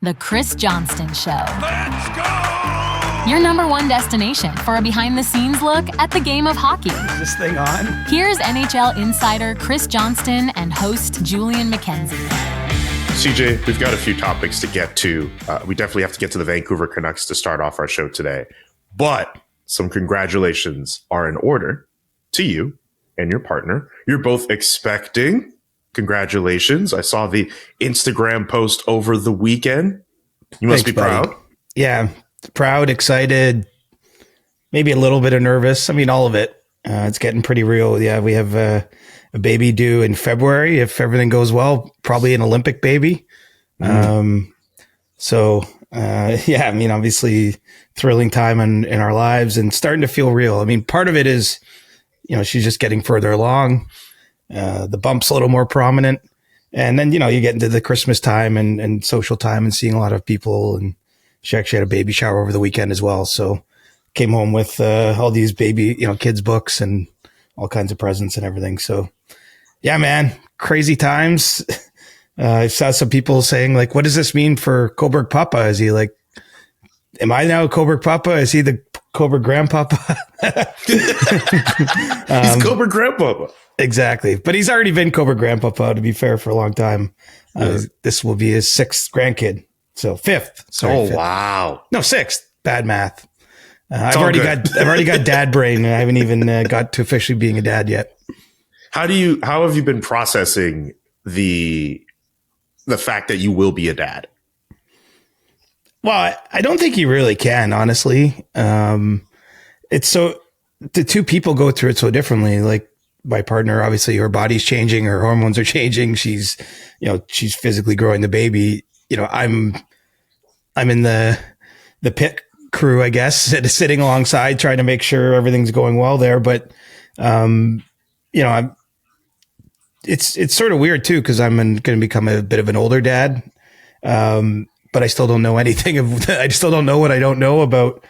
The Chris Johnston Show. Let's go! Your number one destination for a behind-the-scenes look at the game of hockey. Is this thing on? Here's NHL insider Chris Johnston and host Julian McKenzie. CJ, we've got a few topics to get to. We definitely have to get to the Vancouver Canucks to start off our show today. But some congratulations are in order to you and your partner. You're both expecting. Congratulations. I saw the Instagram post over the weekend. You must be proud. Buddy. Yeah, proud, excited, maybe a little bit of nervous. I mean, all of it. It's getting pretty real. Yeah, we have a baby due in February. If everything goes well, probably an Olympic baby. Yeah, I mean, obviously thrilling time in our lives and starting to feel real. I mean, part of it is, she's just getting further along. The bump's a little more prominent. And then, you get into the Christmas time and social time and seeing a lot of people. And she actually had a baby shower over the weekend as well. So came home with all these baby, kids' books and all kinds of presents and everything. So, yeah, man, crazy times. I saw some people saying, like, what does this mean for Coburg Papa? Is he like, am I now Coburg Papa? Is he the Coburg Grandpapa? He's Coburg Grandpapa. Exactly. But he's already been Coburg Grandpapa, to be fair, for a long time. This will be his 6th grandkid. So 5th. Sorry, 5th. Wow. No, 6th. Bad math. I've already got dad brain, and I haven't even got to officially being a dad yet. How have you been processing the fact that you will be a dad? Well, I don't think you really can, honestly. It's so the two people go through it so differently. Like my partner, obviously her body's changing, her hormones are changing. She's physically growing the baby. I'm in the pit crew, I guess, sitting alongside trying to make sure everything's going well there. But, it's sort of weird too, because I'm going to become a bit of an older dad. But I still don't know anything I still don't know what I don't know about,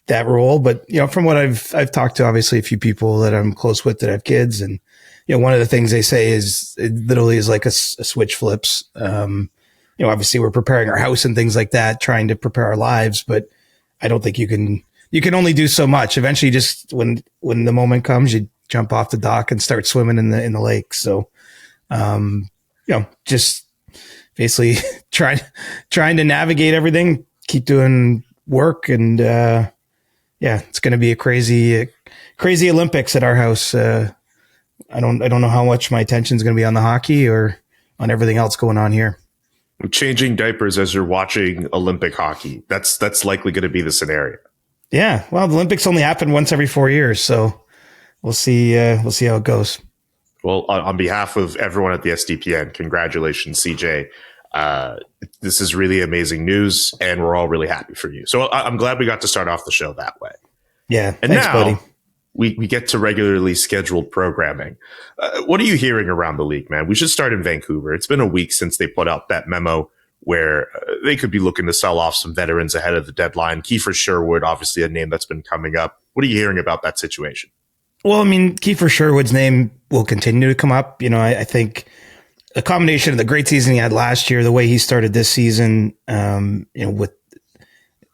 that role. But, from what I've talked to, obviously a few people that I'm close with that have kids, and, one of the things they say is it literally is like a switch flips. Obviously we're preparing our house and things like that, trying to prepare our lives, but I don't think you can only do so much. Eventually, just when the moment comes, you jump off the dock and start swimming in the lake. So, just basically trying to navigate everything, keep doing work. And, it's going to be a crazy Olympics at our house. I don't know how much my attention is going to be on the hockey or on everything else going on here. Changing diapers as you're watching Olympic hockey. That's likely going to be the scenario. Yeah. Well, the Olympics only happen once every 4 years. So we'll see how it goes. Well, on behalf of everyone at the SDPN, congratulations, CJ. This is really amazing news, and we're all really happy for you. So I'm glad we got to start off the show that way. Yeah. And thanks, now, buddy. We get to regularly scheduled programming. What are you hearing around the league, man? We should start in Vancouver. It's been a week since they put out that memo where they could be looking to sell off some veterans ahead of the deadline. Kiefer Sherwood, obviously a name that's been coming up. What are you hearing about that situation? Well, I mean, Kiefer Sherwood's name will continue to come up. I think a combination of the great season he had last year, the way he started this season, with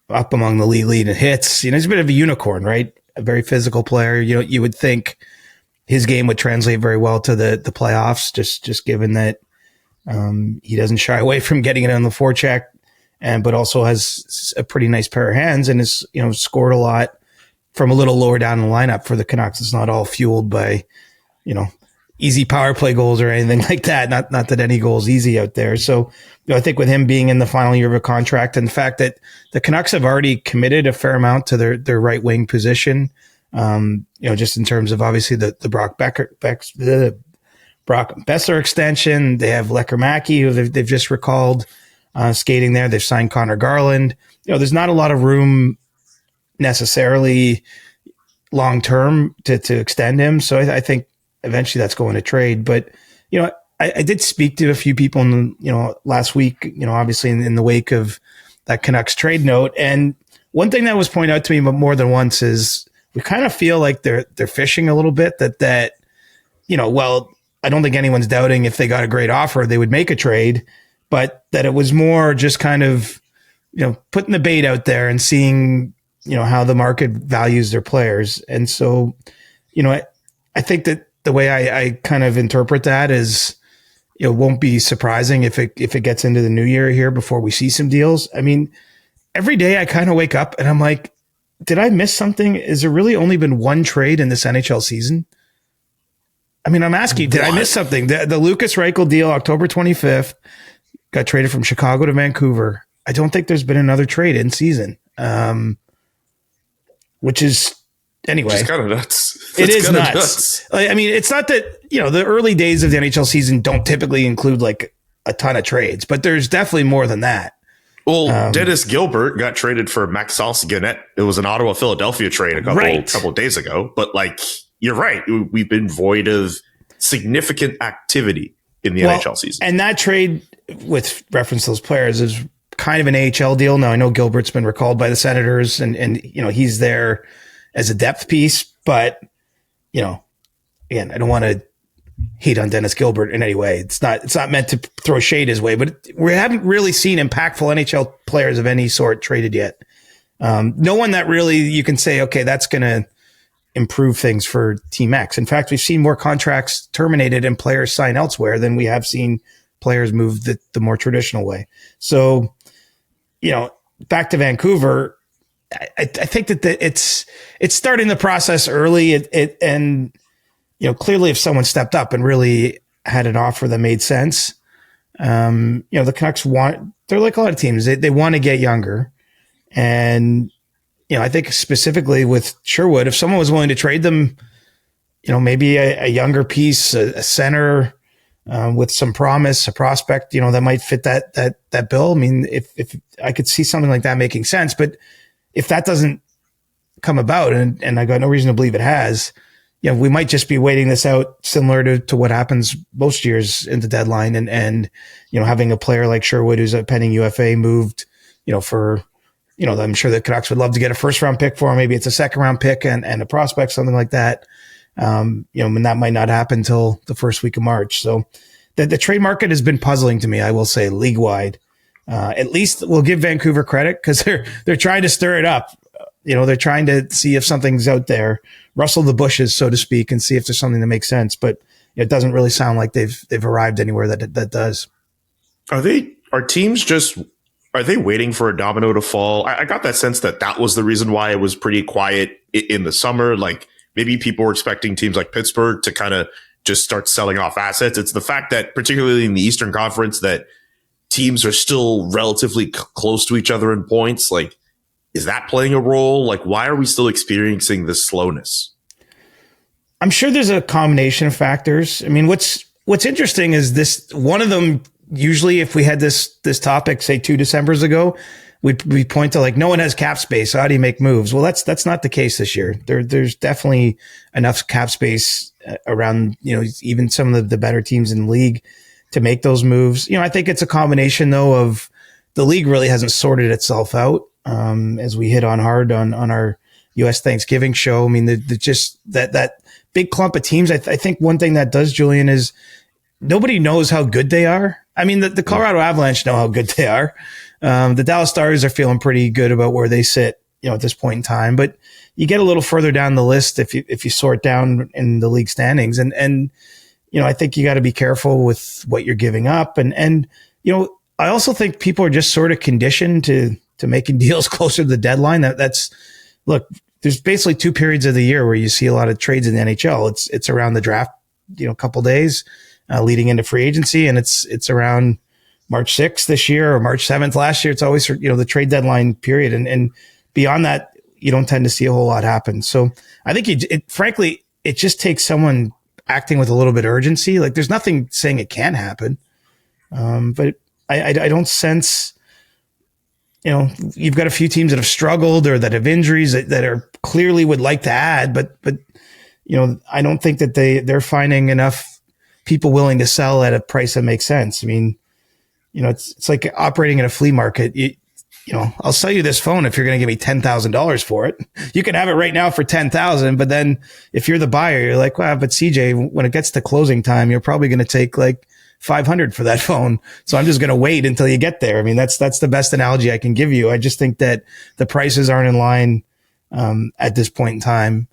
up among the league in hits, he's a bit of a unicorn, right? A very physical player. You would think his game would translate very well to the playoffs, just given that he doesn't shy away from getting it on the forecheck, but also has a pretty nice pair of hands and is scored a lot from a little lower down in the lineup for the Canucks. It's not all fueled by easy power play goals or anything like that. Not that any goal is easy out there. So, I think with him being in the final year of a contract and the fact that the Canucks have already committed a fair amount to their right wing position, just in terms of obviously the Brock Besser extension. They have Lecker-Mackey, who they've just recalled skating there. They've signed Connor Garland. There's not a lot of room necessarily long term to extend him. So I think eventually that's going to trade. But, I did speak to a few people last week, obviously in the wake of that Canucks trade note. And one thing that was pointed out to me more than once is we kind of feel like they're fishing a little bit that, well, I don't think anyone's doubting if they got a great offer, they would make a trade. but that it was more just kind of, putting the bait out there and seeing, how the market values their players. And so, I think that the way I kind of interpret that is, it won't be surprising if it gets into the new year here before we see some deals. I mean, every day I kind of wake up and I'm like, did I miss something? Is there really only been one trade in this NHL season? I mean, I'm asking, did I miss something? The Lucas Reichel deal, October 25th, got traded from Chicago to Vancouver. I don't think there's been another trade in season, which is, anyway. It's kind of nuts. It is nuts. I mean, it's not that, the early days of the NHL season don't typically include like a ton of trades, but there's definitely more than that. Well, Dennis Gilbert got traded for Maxence Gannett. It was an Ottawa-Philadelphia trade a couple of days ago. But like, you're right. We've been void of significant activity in the NHL season. And that trade, with reference to those players, is kind of an AHL deal. Now, I know Gilbert's been recalled by the Senators and he's there as a depth piece. But, again, I don't want to hate on Dennis Gilbert in any way. It's not meant to throw shade his way, but we haven't really seen impactful NHL players of any sort traded yet. No one that really you can say, okay, that's going to improve things for Team X. In fact, we've seen more contracts terminated and players sign elsewhere than we have seen players move the more traditional way. So, back to Vancouver, I think that it's starting the process early. And clearly if someone stepped up and really had an offer that made sense, the Canucks they're like a lot of teams. They want to get younger. And, I think specifically with Sherwood, if someone was willing to trade them, maybe a younger piece, a center with some promise, a prospect, that might fit that bill. I mean, if I could see something like that making sense, but if that doesn't come about, and I got no reason to believe it has, we might just be waiting this out similar to what happens most years in the deadline and having a player like Sherwood, who's a pending UFA, moved, for, I'm sure the Canucks would love to get a first round pick for him. Maybe it's a second round pick and a prospect, something like that. And that might not happen until the first week of March. So the trade market has been puzzling to me, I will say, league wide. At least we'll give Vancouver credit because they're trying to stir it up. They're trying to see if something's out there, rustle the bushes, so to speak, and see if there's something that makes sense. But it doesn't really sound like they've arrived anywhere that does. Are they waiting for a domino to fall? I got that sense that was the reason why it was pretty quiet in the summer. Like maybe people were expecting teams like Pittsburgh to kind of just start selling off assets. It's the fact that particularly in the Eastern Conference that teams are still relatively close to each other in points. Like, is that playing a role? Like, why are we still experiencing this slowness? I'm sure there's a combination of factors. I mean, what's interesting is this, one of them, usually if we had this topic, say 2 Decembers ago, we point to like, no one has cap space. So how do you make moves? Well, that's not the case this year. There's definitely enough cap space around, even some of the better teams in the league to make those moves. I think it's a combination though of the league really hasn't sorted itself out. As we hit on hard on our US Thanksgiving show. I mean, just that big clump of teams. I think one thing that does, Julian, is nobody knows how good they are. I mean, the Colorado Avalanche know how good they are. The Dallas Stars are feeling pretty good about where they sit, at this point in time, but you get a little further down the list if you sort down in the league standings. And I think you got to be careful with what you're giving up. And I also think people are just sort of conditioned to making deals closer to the deadline. Look, there's basically 2 periods of the year where you see a lot of trades in the NHL. It's around the draft, couple days, leading into free agency. And it's around March 6th this year or March 7th last year. It's always, the trade deadline period. And beyond that, you don't tend to see a whole lot happen. So I think frankly, it just takes someone acting with a little bit of urgency. Like there's nothing saying it can't happen. But I don't sense, you've got a few teams that have struggled or that have injuries that are clearly would like to add, but I don't think that they're finding enough people willing to sell at a price that makes sense. I mean, it's like operating in a flea market. I'll sell you this phone if you're going to give me $10,000 for it. You can have it right now for $10,000, but then if you're the buyer, you're like, well, but CJ, when it gets to closing time, you're probably going to take like $500 for that phone. So I'm just going to wait until you get there. I mean, that's the best analogy I can give you. I just think that the prices aren't in line, at this point in time.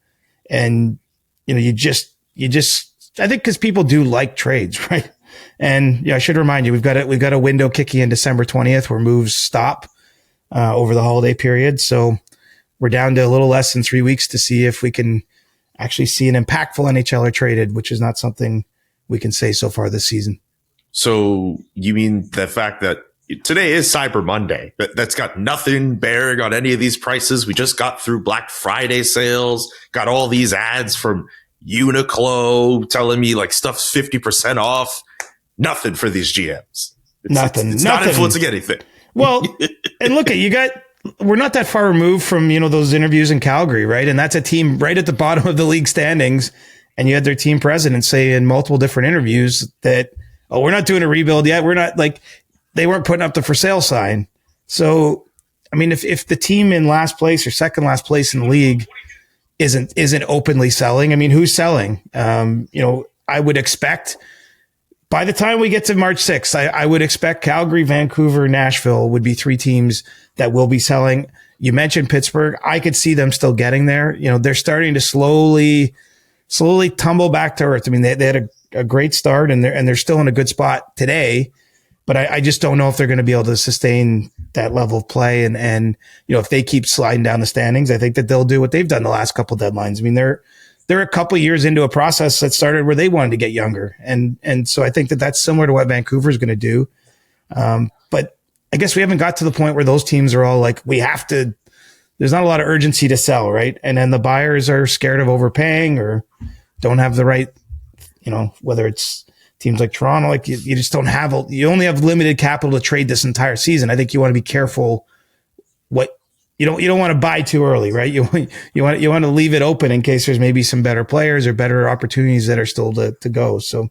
And, you know, I think because people do like trades, right? And yeah, I should remind you, we've got a window kicking in December 20th where moves stop, over the holiday period. So we're down to a little less than 3 weeks to see if we can actually see an impactful NHLer traded, which is not something we can say so far this season. So you mean the fact that today is Cyber Monday, that's got nothing bearing on any of these prices. We just got through Black Friday sales, got all these ads from Uniqlo telling me like stuff's 50% off. Nothing for these GMs. It's not influencing anything. Well, and look we're not that far removed from, you know, those interviews in Calgary, right? And that's a team right at the bottom of the league standings. And you had their team president say in multiple different interviews that, oh, we're not doing a rebuild yet. We're not, like, they weren't putting up the for sale sign. So, I mean, if the team in last place or second last place in the league isn't openly selling, I mean, who's selling? You know, I would expect by the time we get to March 6th, I would expect Calgary, Vancouver, Nashville would be three teams that will be selling. You mentioned Pittsburgh. I could see them still getting there. You know, they're starting to slowly tumble back to earth. I mean, they had a great start and they're still in a good spot today, but I just don't know if they're going to be able to sustain that level of play. And, you know, if they keep sliding down the standings, I think that they'll do what they've done the last couple deadlines. I mean, they're a couple of years into a process that started where they wanted to get younger. And so I think that that's similar to what Vancouver is going to do. But I guess we haven't got to the point where those teams are all like, there's not a lot of urgency to sell, right? And then the buyers are scared of overpaying or don't have the right, you know, whether it's teams like Toronto, like you just don't have, you only have limited capital to trade this entire season. I think you want to be careful what you don't want to buy too early, right? You want to leave it open in case there's maybe some better players or better opportunities that are still to go. So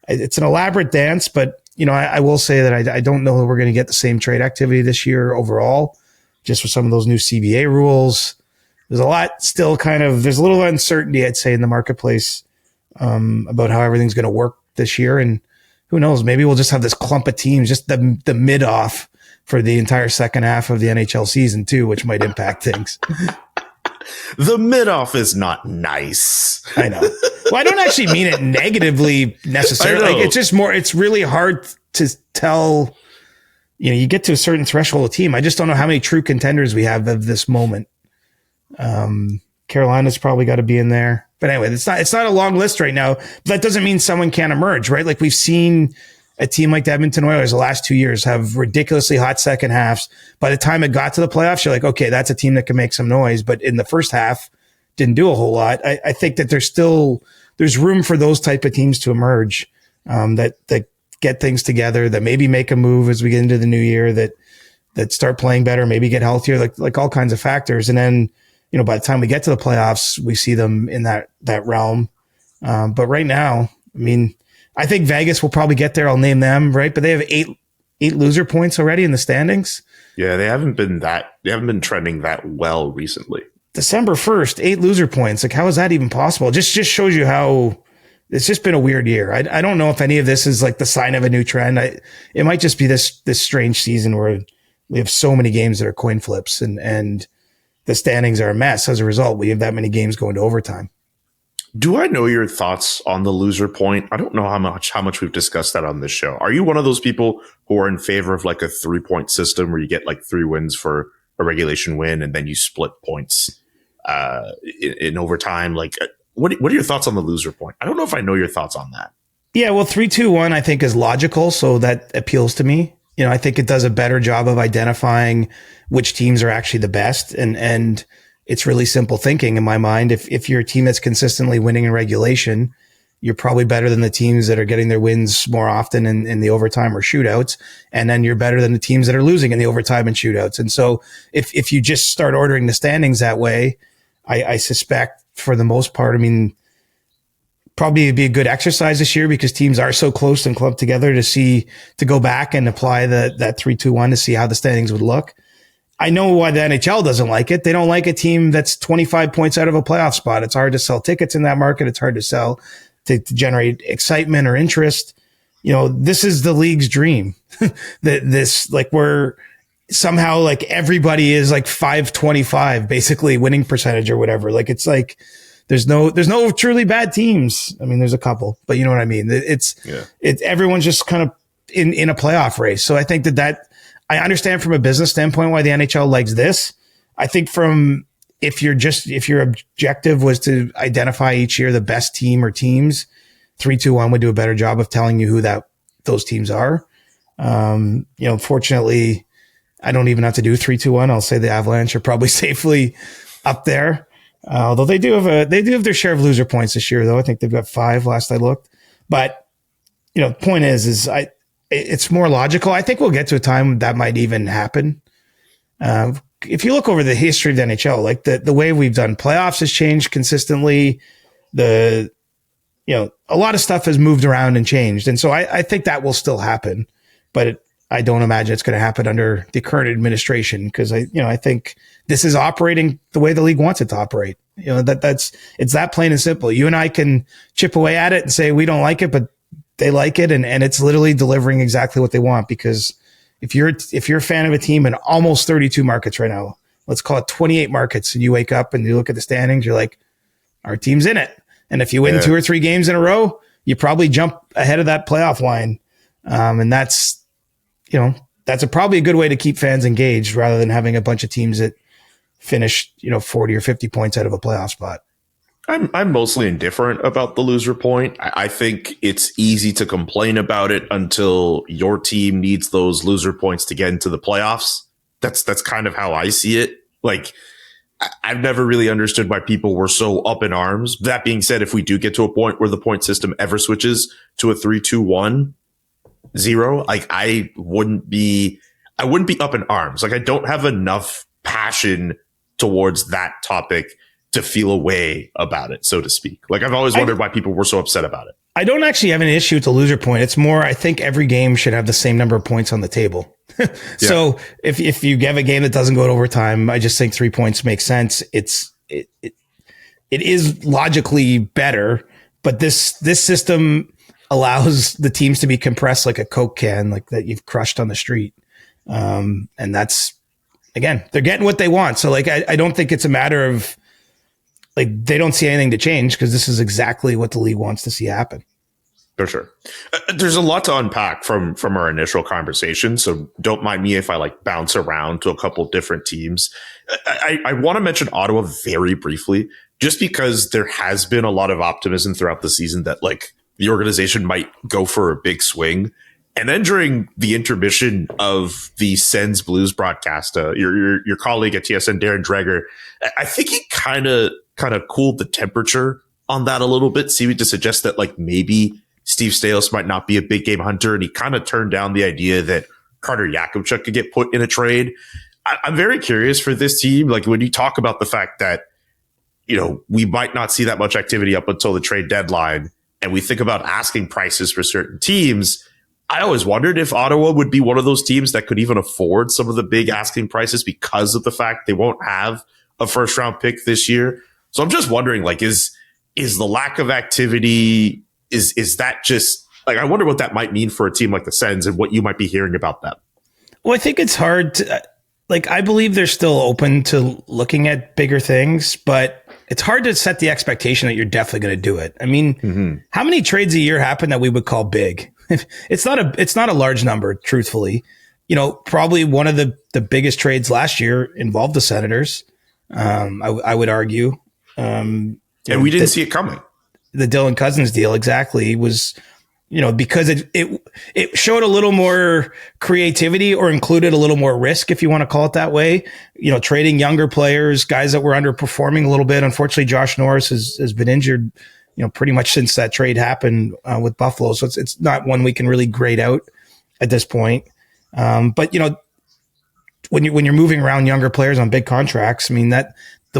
it's an elaborate dance, but you know, I will say that I don't know that we're going to get the same trade activity this year overall, just with some of those new CBA rules. There's a lot still there's a little uncertainty, I'd say, in the marketplace about how everything's going to work this year. And who knows, maybe we'll just have this clump of teams, just the mid-off for the entire second half of the NHL season too, which might impact things. The mid-off is not nice. I know. Well, I don't actually mean it negatively necessarily. Like, it's just more, it's really hard to tell, you know, you get to a certain threshold of team. I just don't know how many true contenders we have of this moment. Carolina's probably got to be in there. But anyway, it's not a long list right now. But that doesn't mean someone can't emerge, right? Like we've seen a team like the Edmonton Oilers the last 2 years have ridiculously hot second halves. By the time it got to the playoffs, you're like, okay, that's a team that can make some noise. But in the first half, didn't do a whole lot. I think that there's room for those type of teams to emerge, that get things together, that maybe make a move as we get into the new year, that start playing better, maybe get healthier, like all kinds of factors. And then, you know, by the time we get to the playoffs, we see them in that realm. But right now, I mean, I think Vegas will probably get there. I'll name them, right? But they have eight loser points already in the standings. Yeah, they haven't been trending that well recently. December 1st, 8 loser points. Like, how is that even possible? It just shows you how it's just been a weird year. I don't know if any of this is like the sign of a new trend. It might just be this strange season where we have so many games that are coin flips and the standings are a mess. As a result, we have that many games going to overtime. Do I know your thoughts on the loser point? I don't know how much we've discussed that on this show. Are you one of those people who are in favor of like a 3-point system where you get like 3 wins for a regulation win and then you split points in overtime? Like, what are your thoughts on the loser point? I don't know if I know your thoughts on that. Yeah, well, 3-2-1 I think is logical, so that appeals to me. You know, I think it does a better job of identifying which teams are actually the best, and it's really simple thinking in my mind. If you're a team that's consistently winning in regulation, you're probably better than the teams that are getting their wins more often in the overtime or shootouts. And then you're better than the teams that are losing in the overtime and shootouts. And so if you just start ordering the standings that way, I suspect for the most part, I mean, probably it'd be a good exercise this year because teams are so close and clumped together to go back and apply that 3-2-1 to see how the standings would look. I know why the NHL doesn't like it. They don't like a team that's 25 points out of a playoff spot. It's hard to sell tickets in that market. It's hard to generate excitement or interest. this is the league's dream. That this, like, we're somehow like everybody is like 525 basically winning percentage or whatever. Like, it's like there's no truly bad teams. I mean, there's a couple, but you know what I mean? It's everyone's just kind of in a playoff race. So I think that I understand from a business standpoint why the NHL likes this. I think if your objective was to identify each year the best team or teams, 3-2-1 would do a better job of telling you who those teams are. Fortunately, I don't even have to do 3-2-1. I'll say the Avalanche are probably safely up there. Although they do have their share of loser points this year, though. I think they've got 5 last I looked. But the point is it's more logical. I think we'll get to a time that might even happen. If you look over the history of the NHL, like the way we've done playoffs has changed consistently. A lot of stuff has moved around and changed. And so I think that will still happen, but I don't imagine it's going to happen under the current administration, because I think this is operating the way the league wants it to operate. It's that plain and simple. You and I can chip away at it and say we don't like it, but they like it, and it's literally delivering exactly what they want. Because if you're a fan of a team in almost 32 markets right now, let's call it 28 markets, and you wake up and you look at the standings, you're like, our team's in it. And if you win 2 or 3 games in a row, you probably jump ahead of that playoff line. And that's probably a good way to keep fans engaged, rather than having a bunch of teams that finish 40 or 50 points out of a playoff spot. I'm mostly indifferent about the loser point. I think it's easy to complain about it until your team needs those loser points to get into the playoffs. That's kind of how I see it. Like, I've never really understood why people were so up in arms. That being said, if we do get to a point where the point system ever switches to a 3-2-1-0, like I wouldn't be up in arms. Like, I don't have enough passion towards that topic to feel a way about it, so to speak. Like, I've always wondered why people were so upset about it. I don't actually have an issue with the loser point. It's more, I think every game should have the same number of points on the table. So if you have a game that doesn't go to overtime, I just think 3 points makes sense. It is logically better, but this system allows the teams to be compressed like a Coke can, like that you've crushed on the street. And that's, again, they're getting what they want. So like, I don't think it's a matter of, like, they don't see anything to change, because this is exactly what the league wants to see happen. For sure. There's a lot to unpack from our initial conversation, so don't mind me if I bounce around to a couple different teams. I want to mention Ottawa very briefly, just because there has been a lot of optimism throughout the season that the organization might go for a big swing. And then during the intermission of the Sens Blues broadcast, your colleague at TSN, Darren Dreger, I think he kind of cooled the temperature on that a little bit, seeming to suggest that maybe Steve Staios might not be a big game hunter, and he kind of turned down the idea that Carter Yakubchuk could get put in a trade. I'm very curious for this team. Like, when you talk about the fact that, we might not see that much activity up until the trade deadline, and we think about asking prices for certain teams, I always wondered if Ottawa would be one of those teams that could even afford some of the big asking prices because of the fact they won't have a first round pick this year. So I'm just wondering, is the lack of activity, is that just I wonder what that might mean for a team like the Sens and what you might be hearing about them. Well, I think it's hard to, I believe they're still open to looking at bigger things, but it's hard to set the expectation that you're definitely going to do it. I mean, How many trades a year happen that we would call big? It's not a large number, truthfully. Probably one of the biggest trades last year involved the Senators. I would argue. And we didn't see it coming. The Dylan Cousins deal exactly was, because it showed a little more creativity, or included a little more risk, if you want to call it that way. Trading younger players, guys that were underperforming a little bit. Unfortunately, Josh Norris has been injured, pretty much since that trade happened with Buffalo. So it's not one we can really grade out at this point. But when you're moving around younger players on big contracts, I mean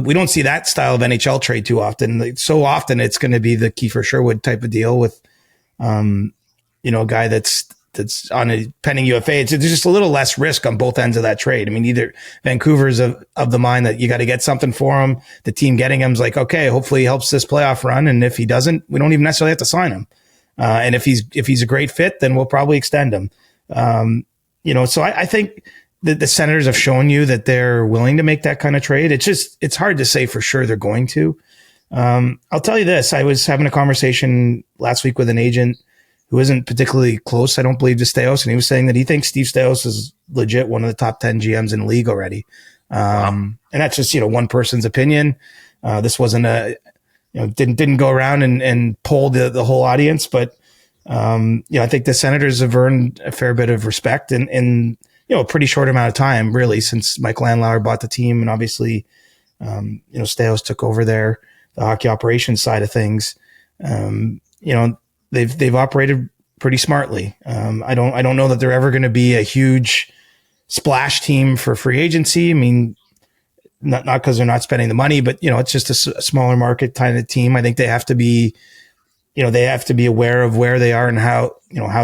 we don't see that style of NHL trade too often. So often it's going to be the Kiefer Sherwood type of deal with, a guy that's on a pending UFA. It's just a little less risk on both ends of that trade. I mean, either Vancouver's of the mind that you got to get something for him. The team getting him's like, okay, hopefully he helps this playoff run. And if he doesn't, we don't even necessarily have to sign him. And if he's a great fit, then we'll probably extend him. So I think that the Senators have shown you that they're willing to make that kind of trade. It's hard to say for sure they're going to. I'll tell you this. I was having a conversation last week with an agent who isn't particularly close, I don't believe, to Staios, and he was saying that he thinks Steve Staios is legit one of the top 10 GMs in the league already. And that's just, one person's opinion. This wasn't didn't go around and poll the whole audience, but I think the Senators have earned a fair bit of respect in a pretty short amount of time, really, since Mike Landauer bought the team, and obviously, Staios took over the hockey operations side of things. They've operated pretty smartly. I don't know that they're ever going to be a huge splash team for free agency. I mean, not because they're not spending the money, but it's just a smaller market kind of team. I think they have to be aware of where they are and how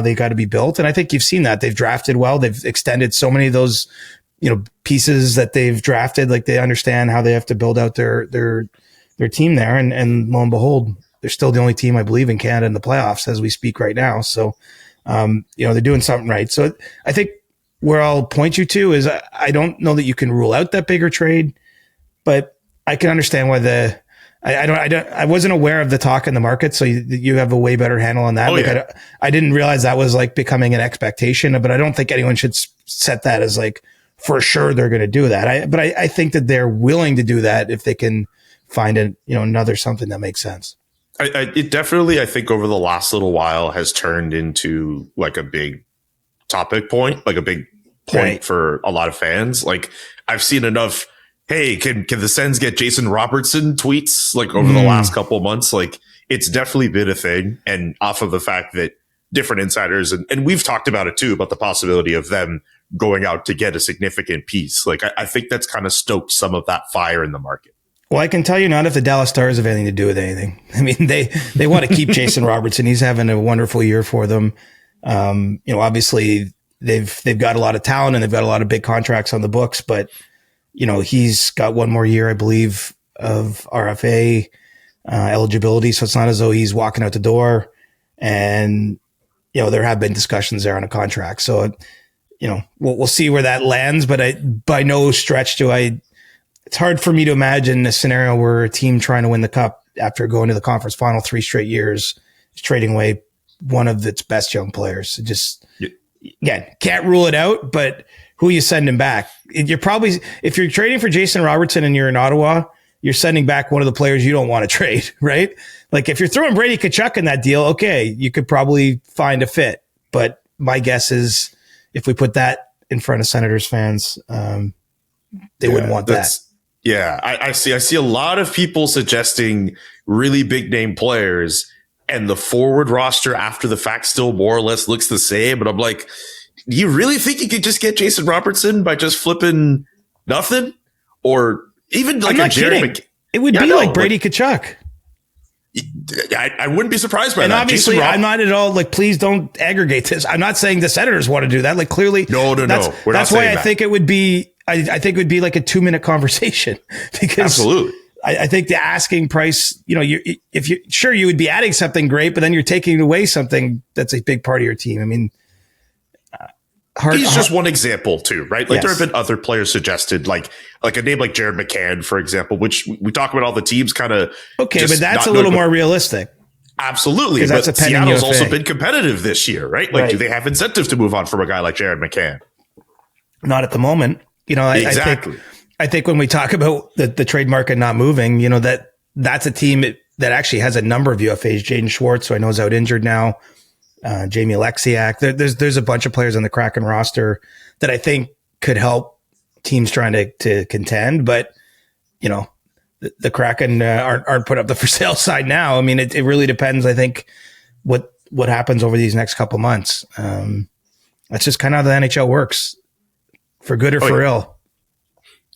they got to be built. And I think you've seen that they've drafted well. They've extended so many of those, pieces that they've drafted. Like they understand how they have to build out their team there. And lo and behold, they're still the only team I believe in Canada in the playoffs as we speak right now. So, they're doing something right. So I think where I'll point you to is I don't know that you can rule out that bigger trade, but I can understand why I wasn't aware of the talk in the market. So you have a way better handle on that. Oh, yeah. I didn't realize that was like becoming an expectation, but I don't think anyone should set that as like, for sure they're going to do that. But I think that they're willing to do that if they can find another something that makes sense. It definitely, I think over the last little while has turned into like a big topic point, like a big point Right. for a lot of fans. Like I've seen enough, hey, can the Sens get Jason Robertson tweets like over the last couple of months? Like it's definitely been a thing. And off of the fact that different insiders, and we've talked about it too, about the possibility of them going out to get a significant piece. Like I think that's kind of stoked some of that fire in the market. Well, I can tell you not if the Dallas Stars have anything to do with anything. I mean, they want to keep Jason Robertson. He's having a wonderful year for them. Obviously they've got a lot of talent and they've got a lot of big contracts on the books, but he's got one more year, I believe, of RFA eligibility. So it's not as though he's walking out the door, and, there have been discussions there on a contract. So, we'll see where that lands, but by no stretch it's hard for me to imagine a scenario where a team trying to win the cup after going to the conference final 3 straight years is trading away one of its best young players. Again, can't rule it out, but who are you sending back? You're probably, if you're trading for Jason Robertson and you're in Ottawa, you're sending back one of the players you don't want to trade, right? Like if you're throwing Brady Tkachuk in that deal, okay, you could probably find a fit. But my guess is if we put that in front of Senators fans, they wouldn't want that. Yeah, I see a lot of people suggesting really big name players, and the forward roster after the fact still more or less looks the same. But I'm like, do you really think you could just get Jason Robertson by just flipping nothing? Or even like a Jared it would be like Brady Tkachuk. I wouldn't be surprised by and that. Obviously, I'm not at all like, please don't aggregate this. I'm not saying the Senators want to do that. Like clearly, no. That's why I think it would be. I think it would be like a 2-minute conversation because absolutely. I think the asking price, you would be adding something great, but then you're taking away something that's a big part of your team. I mean, he's just one example too, right? Like yes. There have been other players suggested, like a name like Jared McCann, for example, which we talk about all the teams kind of. Okay, but that's a little more realistic. Absolutely. But Seattle's also been competitive this year, right? Like, Do they have incentive to move on from a guy like Jared McCann? Not at the moment. Exactly. I think when we talk about the trade market not moving, that's a team that actually has a number of UFAs. Jaden Schwartz, who I know is out injured now. Jamie Alexiak. There's a bunch of players on the Kraken roster that I think could help teams trying to contend. But, the Kraken aren't put up the for sale sign now. I mean, it really depends, I think, what happens over these next couple months. That's just kind of how the NHL works. For good or for ill.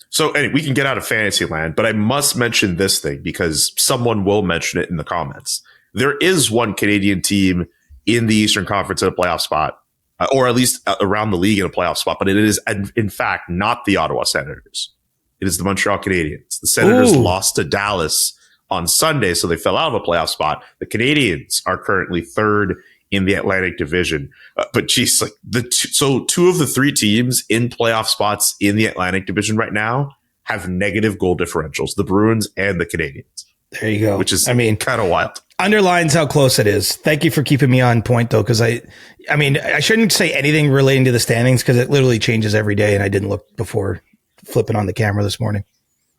So anyway, we can get out of fantasy land, but I must mention this thing because someone will mention it in the comments. There is one Canadian team in the Eastern Conference in a playoff spot, or at least around the league in a playoff spot, but it is, in fact, not the Ottawa Senators. It is the Montreal Canadiens. The Senators lost to Dallas on Sunday, so they fell out of a playoff spot. The Canadiens are currently third in the Atlantic Division. But geez, like two of the three teams in playoff spots in the Atlantic Division right now have negative goal differentials, the Bruins and the Canadiens. There you go. Which is, kind of wild. Underlines how close it is. Thank you for keeping me on point, though, because I shouldn't say anything relating to the standings because it literally changes every day, and I didn't look before flipping on the camera this morning.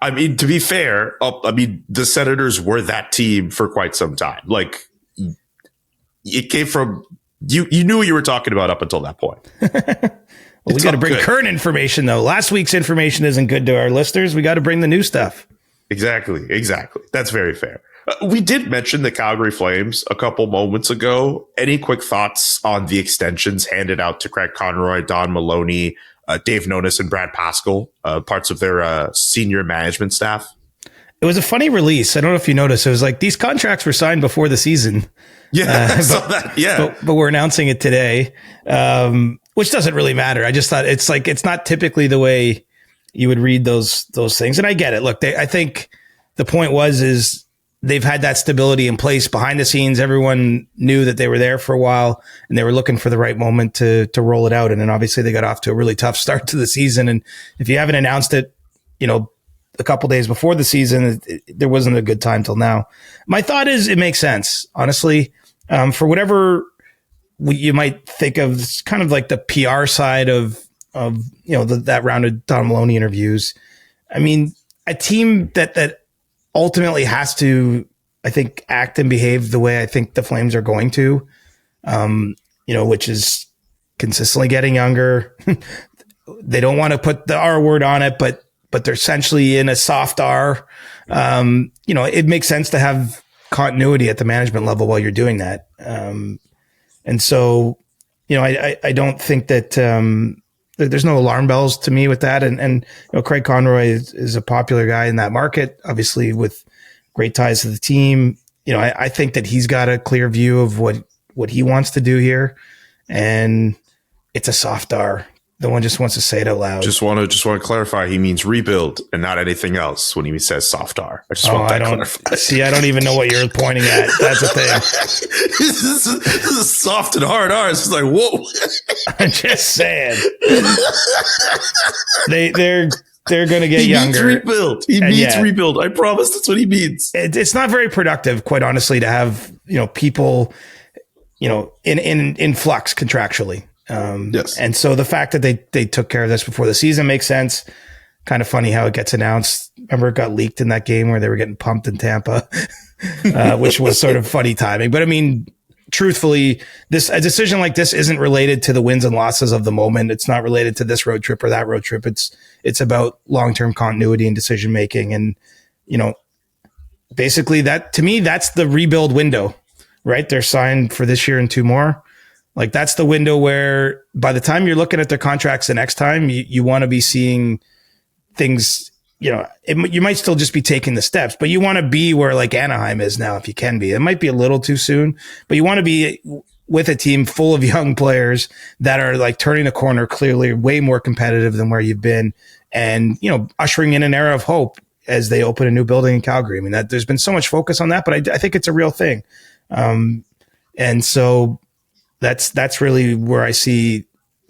I mean, to be fair, the Senators were that team for quite some time. Like, it came from you knew what you were talking about up until that point. Well, we got to bring current information, though. Last week's information isn't good to our listeners. We got to bring the new stuff. Exactly. That's very fair. We did mention the Calgary Flames a couple moments ago. Any quick thoughts on the extensions handed out to Craig Conroy, Don Maloney, Dave Nonis, and Brad Pascal, parts of their senior management staff? It was a funny release. I don't know if you noticed. It was like these contracts were signed before the season. Yeah, I saw that. Yeah. But we're announcing it today, which doesn't really matter. I just thought it's not typically the way you would read those things. And I get it. Look, I think the point is they've had that stability in place behind the scenes. Everyone knew that they were there for a while and they were looking for the right moment to roll it out. And then obviously they got off to a really tough start to the season. And if you haven't announced it, a couple days before the season, there wasn't a good time till now. My thought is it makes sense, honestly, for whatever you might think of. It's kind of like the PR side of that round of Don Maloney interviews. I mean, a team that ultimately has to, I think, act and behave the way I think the Flames are going to, which is consistently getting younger. They don't want to put the R word on it, but they're essentially in a soft R. It makes sense to have continuity at the management level while you're doing that. And so, I don't think that there's no alarm bells to me with that. And Craig Conroy is a popular guy in that market, obviously with great ties to the team. I think that he's got a clear view of what he wants to do here. And it's a soft R. No one just wants to say it out loud. Just want to clarify. He means rebuild and not anything else when he says soft R. I just want that clarified. See, I don't even know what you're pointing at. That's the thing. This is soft and hard R. It's like, whoa. I'm just saying. They're going to get younger. He means rebuild. I promise that's what he means. It's not very productive, quite honestly, to have people in flux contractually. Yes. And so the fact that they took care of this before the season makes sense. Kind of funny how it gets announced. Remember, it got leaked in that game where they were getting pumped in Tampa, which was sort of funny timing. But I mean, truthfully, a decision like this isn't related to the wins and losses of the moment. It's not related to this road trip or that road trip. It's about long-term continuity and decision making. And, basically that, to me, that's the rebuild window, right? They're signed for this year and 2 more. Like that's the window where by the time you're looking at their contracts the next time, you want to be seeing things, you might still just be taking the steps, but you want to be where like Anaheim is now, if you can be. It might be a little too soon, but you want to be with a team full of young players that are like turning the corner, clearly way more competitive than where you've been, and, ushering in an era of hope as they open a new building in Calgary. I mean, there's been so much focus on that, but I think it's a real thing. And so, that's really where I see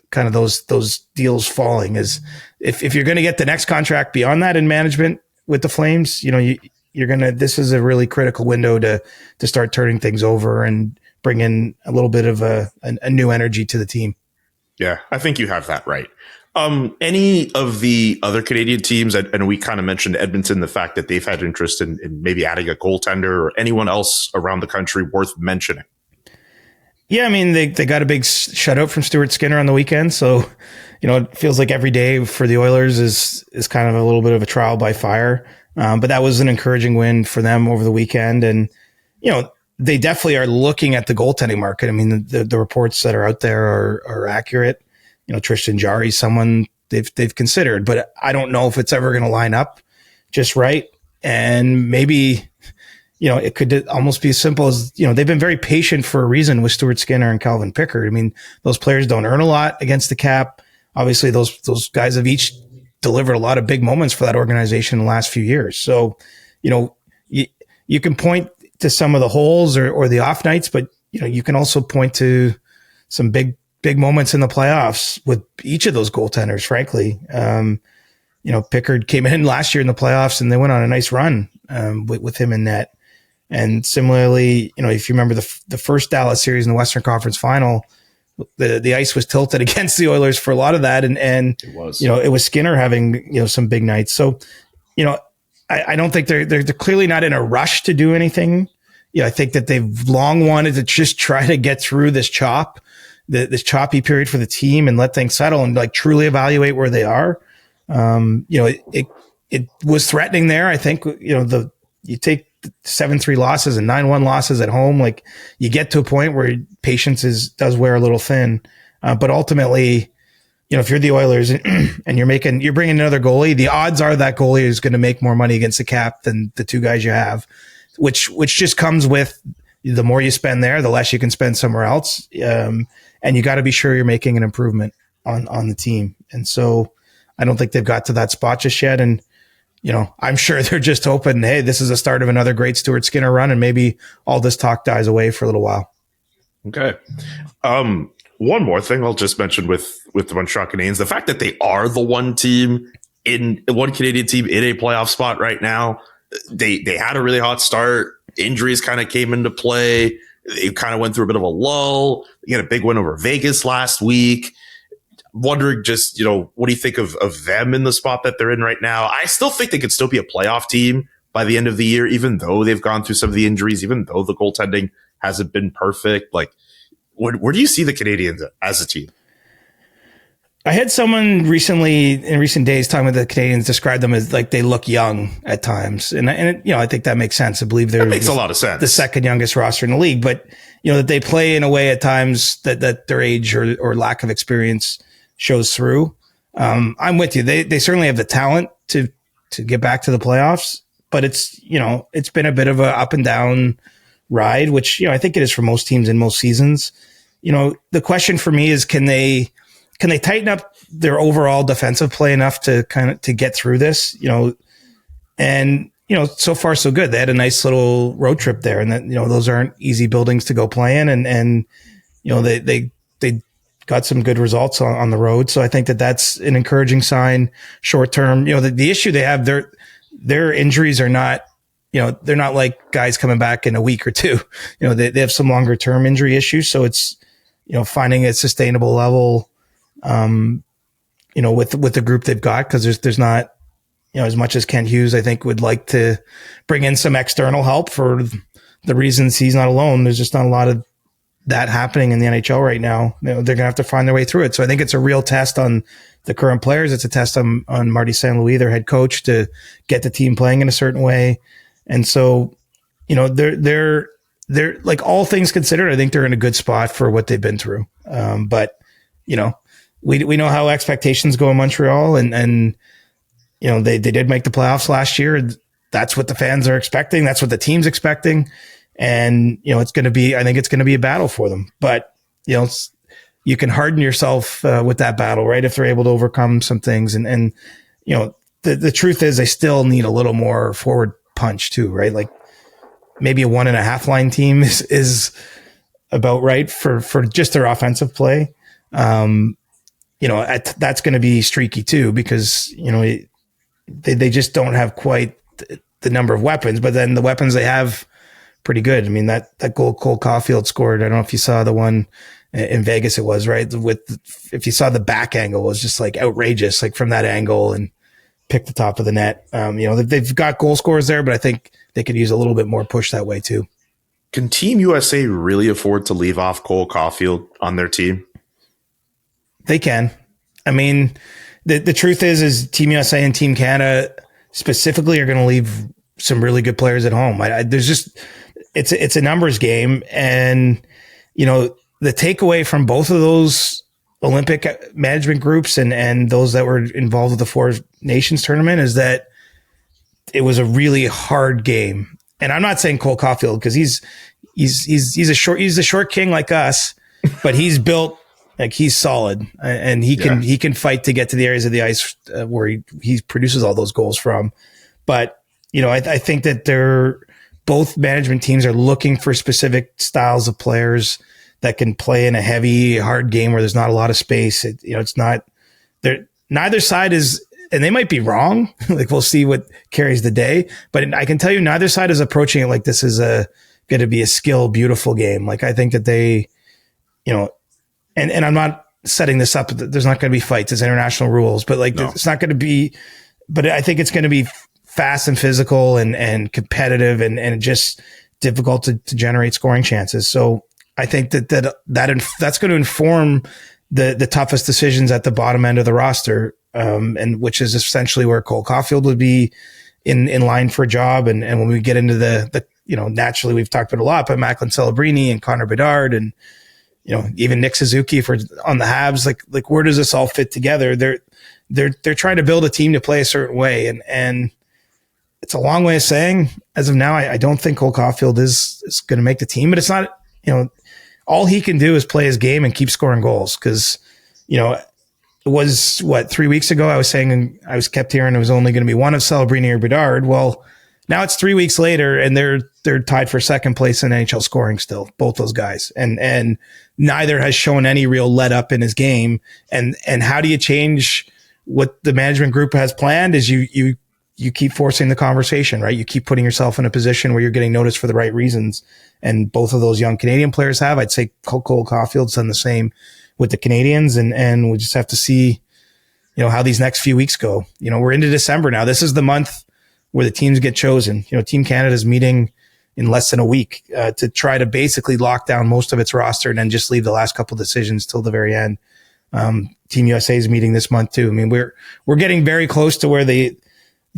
kind of those deals falling is if you're going to get the next contract beyond that in management with the Flames, this is a really critical window to start turning things over and bring in a little bit of a new energy to the team. Yeah, I think you have that right. Any of the other Canadian teams, and we kind of mentioned Edmonton, the fact that they've had interest in maybe adding a goaltender, or anyone else around the country worth mentioning? Yeah, I mean, they got a big shutout from Stuart Skinner on the weekend. So, it feels like every day for the Oilers is kind of a little bit of a trial by fire. But that was an encouraging win for them over the weekend. And, they definitely are looking at the goaltending market. I mean, the reports that are out there are accurate. Tristan Jarry's someone they've considered, but I don't know if it's ever going to line up just right. And maybe, it could almost be as simple as, they've been very patient for a reason with Stuart Skinner and Calvin Pickard. I mean, those players don't earn a lot against the cap. Obviously, those guys have each delivered a lot of big moments for that organization in the last few years. So, you you can point to some of the holes or the off nights, but you can also point to some big moments in the playoffs with each of those goaltenders, frankly. Pickard came in last year in the playoffs and they went on a nice run with him in net. And similarly, if you remember the first Dallas series in the Western Conference Final, the ice was tilted against the Oilers for a lot of that. And it was Skinner having, some big nights. So, I don't think they're clearly not in a rush to do anything. I think that they've long wanted to just try to get through this this choppy period for the team and let things settle and like truly evaluate where they are. It was threatening there. I think, you take 7-3 losses and 9-1 losses at home. Like you get to a point where patience does wear a little thin. But ultimately, if you're the Oilers and you're bringing another goalie, the odds are that goalie is going to make more money against the cap than the two guys you have, which just comes with the more you spend there, the less you can spend somewhere else. And you got to be sure you're making an improvement on the team. And so I don't think they've got to that spot just yet. And, I'm sure they're just hoping, hey, this is the start of another great Stuart Skinner run, and maybe all this talk dies away for a little while. Okay. One more thing I'll just mention with the Montreal Canadiens, the fact that they are the one Canadian team in a playoff spot right now. They had a really hot start. Injuries kind of came into play. They kind of went through a bit of a lull. They had a big win over Vegas last week. Wondering just, what do you think of them in the spot that they're in right now? I still think they could still be a playoff team by the end of the year, even though they've gone through some of the injuries, even though the goaltending hasn't been perfect. Like, where do you see the Canadiens as a team? I had someone recently in recent days talking about the Canadiens describe them as like they look young at times. And I think that makes sense. I believe that makes a lot of sense. The second youngest roster in the league, but that they play in a way at times that their age or lack of experience shows through. I'm with you. They certainly have the talent to get back to the playoffs, but it's been a bit of a up and down ride, which, I think it is for most teams in most seasons. The question for me is, can they tighten up their overall defensive play enough to get through this, and, so far so good. They had a nice little road trip there, and that, those aren't easy buildings to go play in. And they got some good results on the road. So I think that's an encouraging sign short term. The issue they have, their injuries are not, they're not like guys coming back in a week or two. They have some longer term injury issues. So it's, finding a sustainable level, with the group they've got, because there's not, as much as Kent Hughes, I think, would like to bring in some external help for the reasons he's not alone. There's just not a lot of that happening in the NHL right now. They're going to have to find their way through it. So I think it's a real test on the current players. It's a test on Marty St. Louis, their head coach, to get the team playing in a certain way. And so, they're like, all things considered, I think they're in a good spot for what they've been through. But we know how expectations go in Montreal, and they did make the playoffs last year. That's what the fans are expecting. That's what the team's expecting. And, it's going to be, I think it's going to be a battle for them, but, you can harden yourself with that battle, right? If they're able to overcome some things. And the truth is they still need a little more forward punch too, right? Like maybe a 1.5 line team is about right for just their offensive play. That's going to be streaky too, because, they just don't have quite the number of weapons, but then the weapons they have, pretty good. I mean, that goal Cole Caufield scored, I don't know if you saw the one in Vegas, it was, right? If you saw the back angle, it was just like outrageous, like from that angle, and picked the top of the net. They've got goal scorers there, but I think they could use a little bit more push that way too. Can Team USA really afford to leave off Cole Caufield on their team? They can. I mean, the truth is Team USA and Team Canada specifically are going to leave some really good players at home. There's just, it's a numbers game. And, the takeaway from both of those Olympic management groups and those that were involved with the Four Nations tournament is that it was a really hard game. And I'm not saying Cole Caufield, because he's a short king like us, but he's built, like, he's solid, and he can fight to get to the areas of the ice where he produces all those goals from. But, I think that both management teams are looking for specific styles of players that can play in a heavy, hard game where there's not a lot of space. It's not there. Neither side is, and they might be wrong. Like, we'll see what carries the day, but I can tell you neither side is approaching it like this is going to be a skill, beautiful game. Like, I think that they, and I'm not setting this up. There's not going to be fights. It's international rules, but it's not going to be, but I think it's going to be fast and physical and competitive and just difficult to generate scoring chances. So I think that's going to inform the toughest decisions at the bottom end of the roster, and which is essentially where Cole Caufield would be in line for a job. And when we get into the naturally we've talked about a lot, but Macklin Celebrini and Connor Bedard and, even Nick Suzuki on the Habs, like where does this all fit together? They're trying to build a team to play a certain way. And it's a long way of saying, as of now, I don't think Cole Caufield is going to make the team, but it's not, all he can do is play his game and keep scoring goals. Cause, it was 3 weeks ago, I was saying, I was kept hearing it was only going to be one of Celebrini or Bedard. Well, now it's 3 weeks later and they're tied for second place in NHL scoring still, both those guys. And neither has shown any real let up in his game. And how do you change what the management group has planned is you keep forcing the conversation, right? You keep putting yourself in a position where you're getting noticed for the right reasons. And both of those young Canadian players have. I'd say Cole Caufield's done the same with the Canadians. And we just have to see, how these next few weeks go. We're into December now. This is the month where the teams get chosen. Team Canada's meeting in less than a week to try to basically lock down most of its roster and then just leave the last couple decisions till the very end. Team USA is meeting this month too. I mean, we're getting very close to where the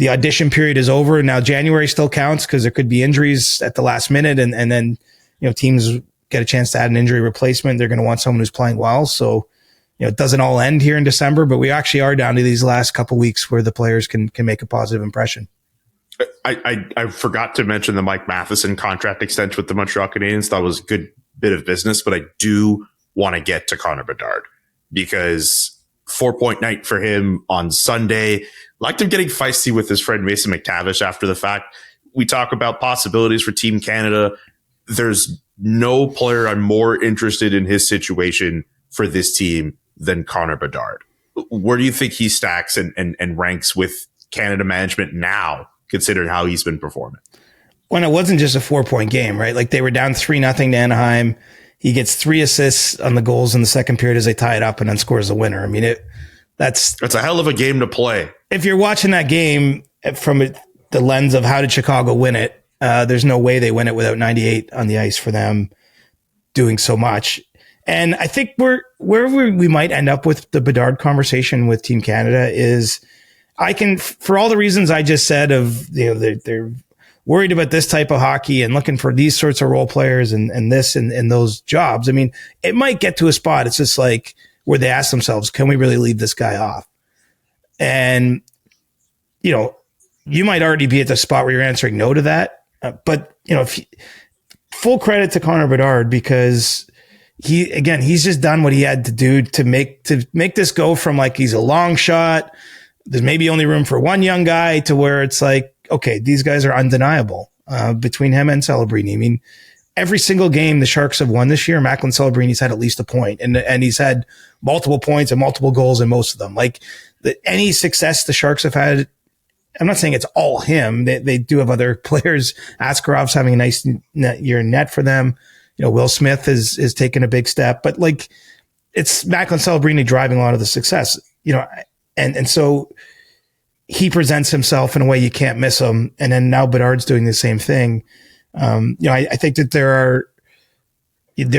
audition period is over. Now January still counts because there could be injuries at the last minute, and then teams get a chance to add an injury replacement. They're going to want someone who's playing well. So it doesn't all end here in December, but we actually are down to these last couple weeks where the players can make a positive impression. I forgot to mention the Mike Matheson contract extension with the Montreal Canadiens. That was a good bit of business, but I do want to get to Connor Bedard because 4-point night for him on Sunday. Liked him getting feisty with his friend Mason McTavish after the fact. We talk about possibilities for Team Canada. There's no player I'm more interested in his situation for this team than Connor Bedard. Where do you think he stacks and ranks with Canada management now, considering how he's been performing? When it wasn't just a 4-point game, right? Like they were down 3-0 to Anaheim. He gets 3 assists on the goals in the second period as they tie it up and then scores the winner. I mean, that's a hell of a game to play. If you're watching that game from the lens of how did Chicago win it, there's no way they win it without 98 on the ice for them doing so much. And I think wherever we might end up with the Bedard conversation with Team Canada is for all the reasons I just said of, they're worried about this type of hockey and looking for these sorts of role players and this and those jobs. I mean, it might get to a spot. It's just like where they ask themselves, can we really leave this guy off? And, you might already be at the spot where you're answering no to that. But, full credit to Connor Bedard because he's just done what he had to do to make this go from like he's a long shot. There's maybe only room for one young guy to where it's like, okay, these guys are undeniable between him and Celebrini. I mean, every single game the Sharks have won this year, Macklin Celebrini's had at least a point, and he's had multiple points and multiple goals in most of them. Like any success the Sharks have had, I'm not saying it's all him. They do have other players. Askarov's having a nice year in net for them. Will Smith is taking a big step, but like it's Macklin Celebrini driving a lot of the success. And so he presents himself in a way you can't miss him. And then now Bedard's doing the same thing. I think that there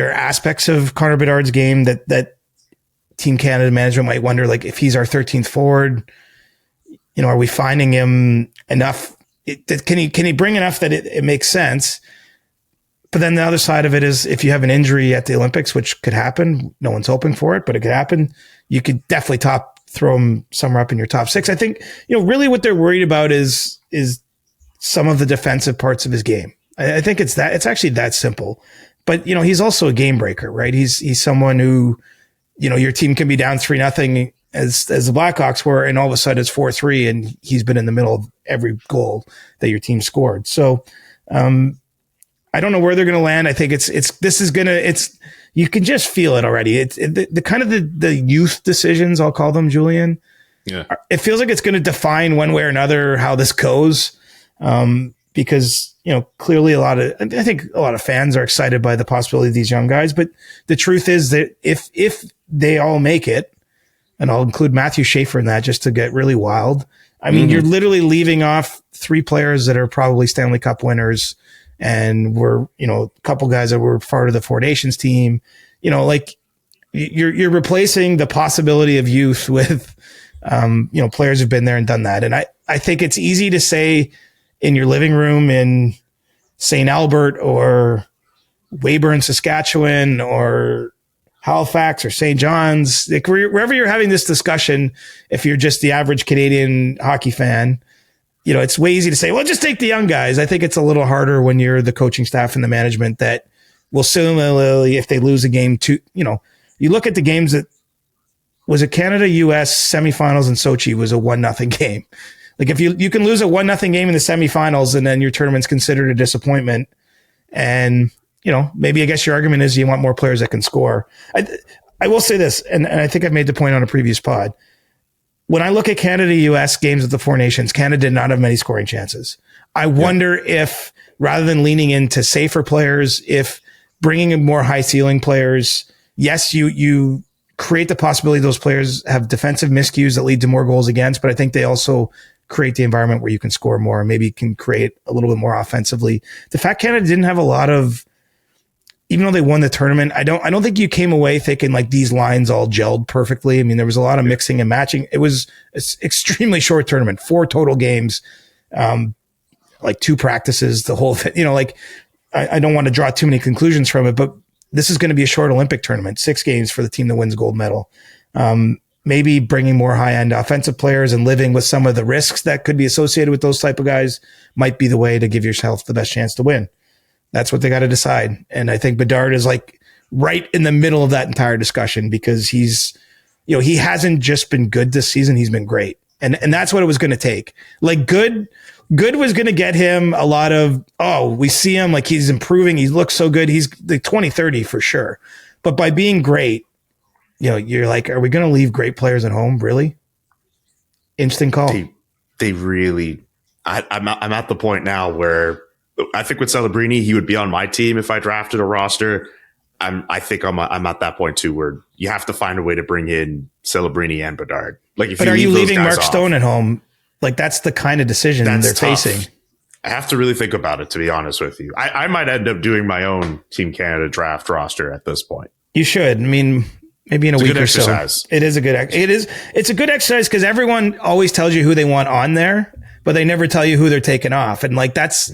are aspects of Connor Bedard's game that Team Canada management might wonder, like if he's our 13th forward, are we finding him enough? Can he bring enough that it makes sense? But then the other side of it is if you have an injury at the Olympics, which could happen, no one's hoping for it, but it could happen. You could definitely throw him somewhere up in your top 6. I think, really what they're worried about is some of the defensive parts of his game. I think it's actually that simple, but he's also a game breaker, right? He's someone who, your team can be down 3-0 as the Blackhawks were, and all of a sudden it's 4-3 and he's been in the middle of every goal that your team scored. So, I don't know where they're going to land. I think you can just feel it already. The kind of the youth decisions, I'll call them, Julian. Yeah. It feels like it's going to define one way or another how this goes. Because, clearly I think a lot of fans are excited by the possibility of these young guys, but the truth is that if they all make it, and I'll include Matthew Schaefer in that just to get really wild. I mean, you're literally leaving off 3 players that are probably Stanley Cup winners, and were, a couple guys that were part of the Four Nations team. You're replacing the possibility of youth with, players who've been there and done that. And I think it's easy to say in your living room in St. Albert or Weyburn, Saskatchewan, or Halifax or St. John's, like wherever you're having this discussion, if you're just the average Canadian hockey fan, it's way easy to say, well, just take the young guys. I think it's a little harder when you're the coaching staff and the management that will similarly, if they lose a game you look at the games that was a Canada-US semifinals in Sochi was a 1-0 game. Like if you can lose a 1-0 game in the semifinals and then your tournament's considered a disappointment. And, maybe I guess your argument is you want more players that can score. I will say this, and I think I've made the point on a previous pod. When I look at Canada-US games at the Four Nations, Canada did not have many scoring chances. I wonder if rather than leaning into safer players, if bringing in more high ceiling players, yes, you create the possibility those players have defensive miscues that lead to more goals against, but I think they also create the environment where you can score more and maybe can create a little bit more offensively. The fact Canada didn't have a lot of, even though they won the tournament, I don't think you came away thinking like these lines all gelled perfectly. I mean, there was a lot of mixing and matching. It was an extremely short tournament, 4 total games, like 2 practices, the whole thing. I don't want to draw too many conclusions from it, but this is going to be a short Olympic tournament, 6 games for the team that wins gold medal. Maybe bringing more high-end offensive players and living with some of the risks that could be associated with those type of guys might be the way to give yourself the best chance to win. That's what they got to decide. And I think Bedard is like right in the middle of that entire discussion because he's, he hasn't just been good this season. He's been great. And that's what it was going to take. Like good was going to get him a lot of, we see him like he's improving. He looks so good. He's like 2030 for sure. But by being great, you're like, are we going to leave great players at home? Really? Interesting call. They really, I'm at the point now where I think with Celebrini, he would be on my team if I drafted a roster. I think I'm at that point too, where you have to find a way to bring in Celebrini and Bedard. Like, but are you leaving Mark Stone at home? Like that's the kind of decision they're facing. I have to really think about it, to be honest with you. I might end up doing my own Team Canada draft roster at this point. You should. I mean, maybe in a week or so. It is a good. It's a good exercise because everyone always tells you who they want on there, but they never tell you who they're taking off. And like that's,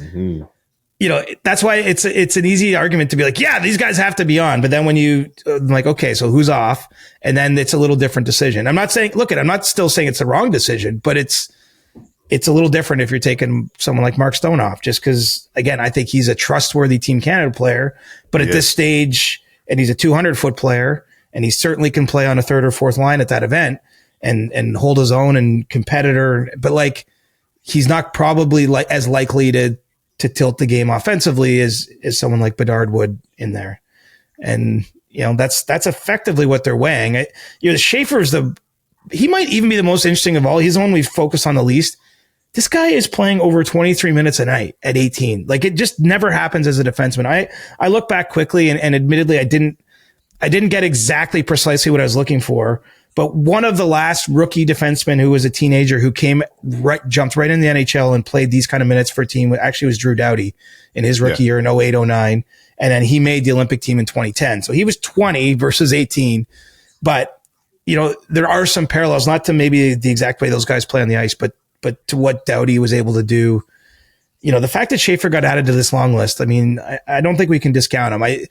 that's why it's an easy argument to be like, yeah, these guys have to be on. But then when you like, okay, so who's off? And then it's a little different decision. I'm not saying, I'm not still saying it's the wrong decision, but it's a little different if you're taking someone like Mark Stone off, just because, again, I think he's a trustworthy Team Canada player. But at this stage, and he's a 200-foot player, and he certainly can play on a 3rd or 4th line at that event and hold his own and competitor. But like, he's not probably like as likely to tilt the game offensively as someone like Bedard would in there. And, that's effectively what they're weighing. Schaefer's he might even be the most interesting of all. He's the one we've focused on the least. This guy is playing over 23 minutes a night at 18. Like it just never happens as a defenseman. I look back quickly and admittedly I didn't get exactly precisely what I was looking for, but one of the last rookie defensemen who was a teenager who jumped right in the NHL and played these kind of minutes for a team actually was Drew Doughty in his rookie year in 08-09. And then he made the Olympic team in 2010. So he was 20 versus 18. But, there are some parallels, not to maybe the exact way those guys play on the ice, but to what Doughty was able to do. The fact that Schaefer got added to this long list, I mean, I don't think we can discount him.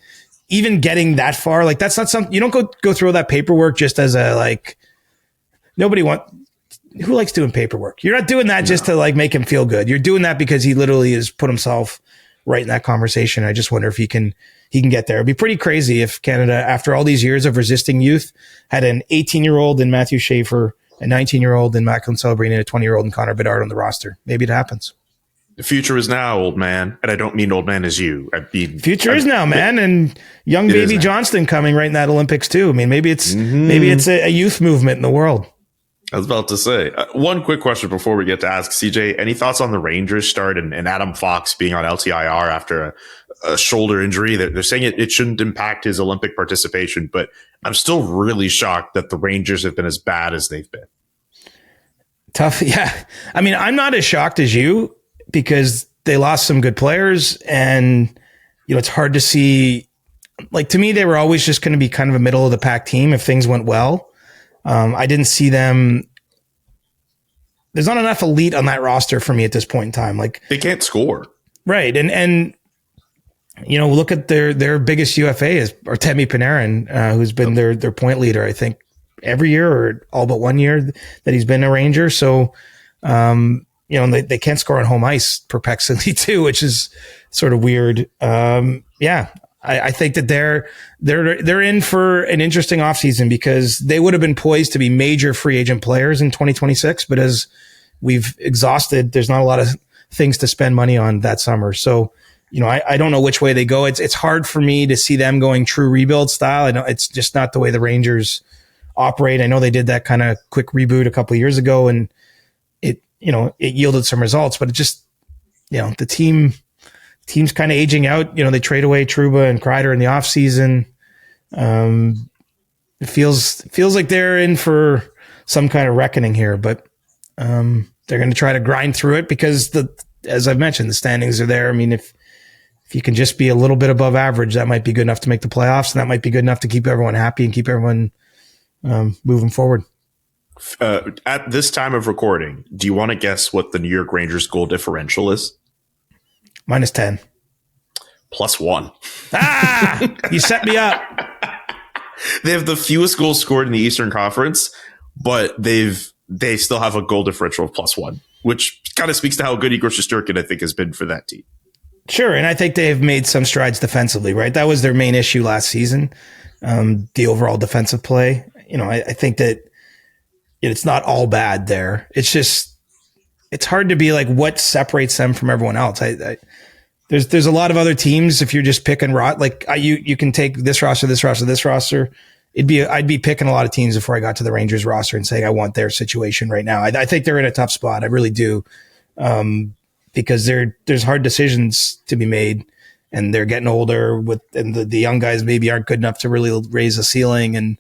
Even getting that far, like that's not something you don't go through all that paperwork just as a like who likes doing paperwork? You're not doing that just to like make him feel good. You're doing that because he literally has put himself right in that conversation. I just wonder if he can get there. It'd be pretty crazy if Canada, after all these years of resisting youth, had an 18-year-old in Matthew Schaefer, a 19-year-old in Macklin Celebrini, and a 20-year-old in Connor Bedard on the roster. Maybe it happens. The future is now, old man. And I don't mean old man as you. I mean future is now, man. And young baby Johnston coming right in that Olympics too. I mean, maybe it's a youth movement in the world. I was about to say, one quick question before we get to ask CJ. Any thoughts on the Rangers start and Adam Fox being on LTIR after a shoulder injury? They're saying it shouldn't impact his Olympic participation, but I'm still really shocked that the Rangers have been as bad as they've been. Tough. Yeah. I mean, I'm not as shocked as you because they lost some good players and, it's hard to see. Like, to me, they were always just going to be kind of a middle of the pack team if things went well. I didn't see them. There's not enough elite on that roster for me at this point in time. Like, they can't score. Right. And look at their biggest UFA is Artemi Panarin, who's been their point leader, I think, every year or all but 1 year that he's been a Ranger. So, they can't score on home ice perplexingly too, which is sort of weird. I think that they're in for an interesting offseason because they would have been poised to be major free agent players in 2026. But as we've exhausted, there's not a lot of things to spend money on that summer. So, I don't know which way they go. It's hard for me to see them going true rebuild style. I know it's just not the way the Rangers operate. I know they did that kind of quick reboot a couple of years ago and it yielded some results, but it just, the team's kind of aging out. They trade away Trouba and Kreider in the offseason. It feels like they're in for some kind of reckoning here, but they're going to try to grind through it because as I've mentioned, the standings are there. I mean, if you can just be a little bit above average, that might be good enough to make the playoffs, and that might be good enough to keep everyone happy and keep everyone moving forward. At this time of recording, do you want to guess what the New York Rangers goal differential is? -10. +1. You set me up. They have the fewest goals scored in the Eastern Conference, but they still have a goal differential of +1, which kind of speaks to how good Igor Shesterkin, I think, has been for that team. Sure, and I think they've made some strides defensively, right? That was their main issue last season, the overall defensive play. I think that it's not all bad there. It's just, it's hard to be like, what separates them from everyone else? There's a lot of other teams. If you're just picking you can take this roster, this roster, this roster. I'd be picking a lot of teams before I got to the Rangers roster and saying I want their situation right now. I think they're in a tough spot. I really do, because there's hard decisions to be made, and they're getting older and the young guys maybe aren't good enough to really raise the ceiling, and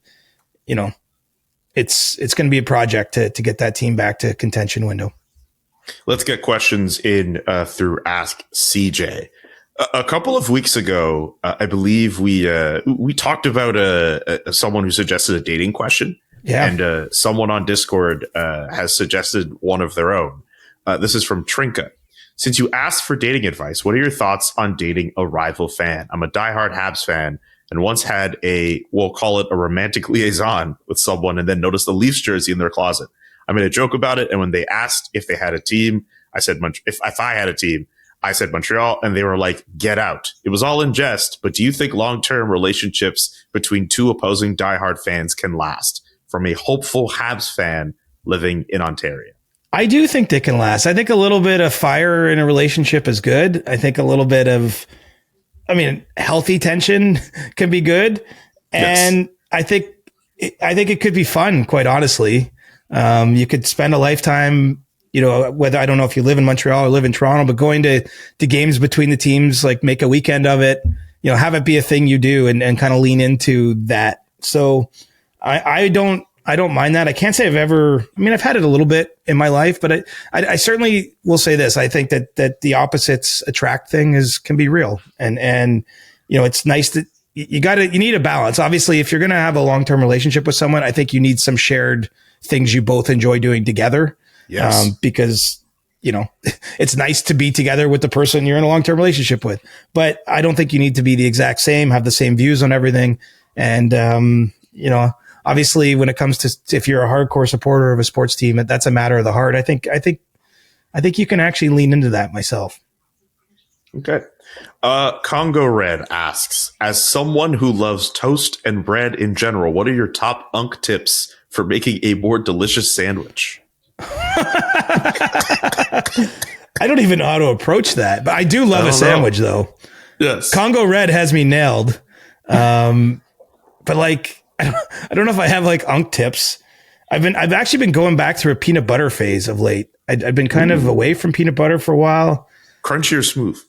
it's going to be a project to get that team back to contention window. Let's get questions in through Ask CJ. A couple of weeks ago, I believe we talked about someone who suggested a dating question. Yeah. And someone on Discord has suggested one of their own. This is from Trinka. Since you asked for dating advice, what are your thoughts on dating a rival fan? I'm a diehard Habs fan and once had we'll call it a romantic liaison with someone, and then noticed a Leafs jersey in their closet. I made a joke about it, and when they asked if they had a team, I said if I had a team, I said Montreal, and they were like, get out. It was all in jest, but do you think long-term relationships between two opposing diehard fans can last? From a hopeful Habs fan living in Ontario. I do think they can last. I think a little bit of fire in a relationship is good. I think a little bit of, healthy tension can be good. And yes. I think it could be fun, quite honestly. You could spend a lifetime, whether, I don't know if you live in Montreal or live in Toronto, but going to games between the teams, like make a weekend of it, have it be a thing you do and kind of lean into that. So I don't mind that. I can't say I've had it a little bit in my life, but I certainly will say this. I think that the opposites attract thing can be real. And it's nice that you need a balance. Obviously, if you're going to have a long-term relationship with someone, I think you need some shared things you both enjoy doing together. Yes. Because, it's nice to be together with the person you're in a long-term relationship with, but I don't think you need to be the exact same, have the same views on everything. And, obviously when it comes to, if you're a hardcore supporter of a sports team, that's a matter of the heart. I think you can actually lean into that myself. Okay. Congo Red asks, as someone who loves toast and bread in general, what are your top unk tips for making a more delicious sandwich? I don't even know how to approach that, but I do love a sandwich though. Yes. Congo Red has me nailed. But like, I don't know if I have like unk tips. I've actually been going back through a peanut butter phase of late. I've been kind of away from peanut butter for a while. Crunchy or smooth?